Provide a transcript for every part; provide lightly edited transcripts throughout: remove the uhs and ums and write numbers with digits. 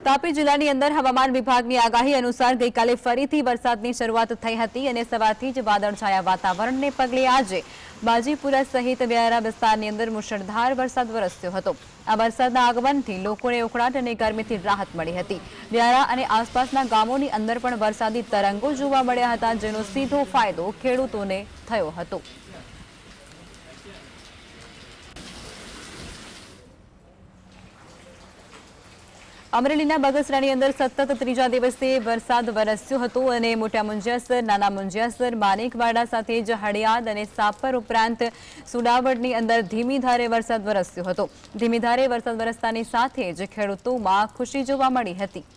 તાપી જિલ્લાની અંદર હવામાન વિભાગની આગાહી અનુસાર ગઈકાલે ફરીથી વરસાદની શરૂઆત થઈ હતી અને સવારથી જ વાદળછાયા વાતાવરણને પગલે આજે બાજીપુરા સહિત વ્યારા વિસ્તારની અંદર મુશળધાર વરસાદ વરસ્યો હતો। આ વરસાદના આગમનથી લોકોને ઉકળાટ અને ગરમીથી રાહત મળી હતી। વ્યારા અને આસપાસના ગામોની અંદર પણ વરસાદી તરંગો જોવા મળ્યા હતા, જેનો સીધો ફાયદો ખેડૂતોને થયો હતો। અમરેલીના બગસરાની અંદર સતત ત્રીજા દિવસે વરસાદ વરસ્યો હતો અને મોટા મુંજિયાસર, નાના મુંજિયાસર, માણેકવાડા સાથે જ હળિયાદ અને સાપર ઉપરાંત સુડાવડની અંદર ધીમી ધારે વરસાદ વરસ્યો હતો। ધીમી ધારે વરસાદ વરસતાની સાથે જ ખેડૂતોમાં ખુશી જોવા મળી હતી।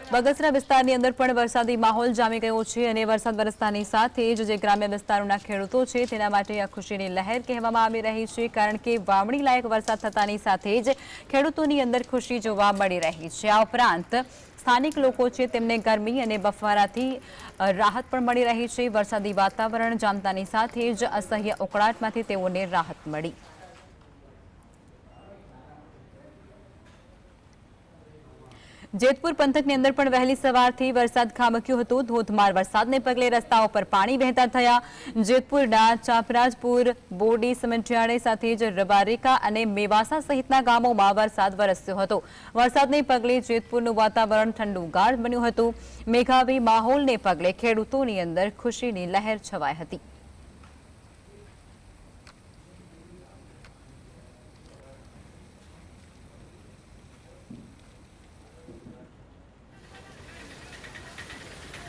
બગસરા વિસ્તારની અંદર પણ વરસાદી માહોલ જામી ગયો છે અને વરસાદ વરસતાની સાથે જ જે ગ્રામ્ય વિસ્તારોના ખેડૂતો છે તેના માટે આ ખુશીની લહેર કહેવામાં આવી રહી છે, કારણ કે વાવણી લાયક વરસાદ થતાની સાથે જ ખેડૂતોની અંદર ખુશી જોવા મળી રહી છે। આ ઉપરાંત સ્થાનિક લોકો છે તેમને ગરમી અને બફારાથી રાહત પણ મળી રહી છે। વરસાદી વાતાવરણ જામતાની સાથે જ અસહ્ય ઉકળાટમાંથી તેઓને રાહત મળી। જેતપુર પંથકની અંદર પણ વહેલી સવારથી વરસાદ ખાબક્યો હતો। ધોધમાર વરસાદને પગલે રસ્તાઓ પર પાણી વહેતા થયા। જેતપુરના ચાપરાજપુર, બોડી, સમંટિયાળે સાથે જ રબારિકા અને મેવાસા સહિતના ગામોમાં વરસાદ વરસ્યો હતો। વરસાદને પગલે જેતપુરનું વાતાવરણ ઠંડુગાર બન્યું હતું। મેઘાવી માહોલને પગલે ખેડૂતોની અંદર ખુશીની લહેર છવાઈ હતી।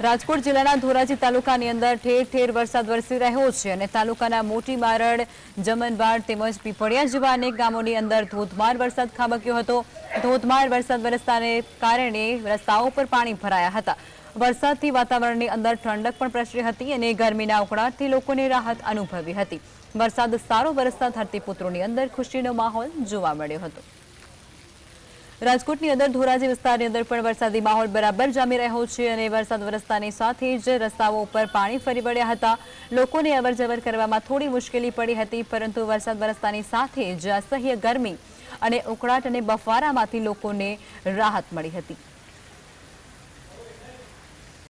રાજકોટ જિલ્લાના ધોરાજી તાલુકાની અંદર ઠેર ઠેર વરસાદ વરસી રહ્યો છે અને તાલુકાના મોટી મારડ, જમનવાડ તેમજ પીપળિયા જેવા અનેક ગામોની અંદર ધોધમાર વરસાદ ખાબક્યો હતો। ધોધમાર વરસાદ વરસતાને કારણે રસ્તાઓ પર પાણી ભરાયા હતા। વરસાદથી વાતાવરણની અંદર ઠંડક પણ પ્રસરી હતી અને ગરમીના ઉકળાટથી લોકોને રાહત અનુભવી હતી। વરસાદ સારો વરસતા ધરતીપુત્રોની અંદર ખુશીનો માહોલ જોવા મળ્યો હતો। રાજકોટની અંદર ધોરાજી વિસ્તારની અંદર પણ વરસાદી માહોલ બરાબર જામી રહ્યો છે અને વરસાદ વરસતાની સાથે જ રસ્તાઓ ઉપર પાણી ફરી વળ્યા હતા। લોકોને અવરજવર કરવામાં થોડી મુશ્કેલી પડી હતી, પરંતુ વરસાદ વરસતાની સાથે જ અસહ્ય ગરમી અને ઉકળાટ અને બફારામાંથી લોકોને રાહત મળી હતી।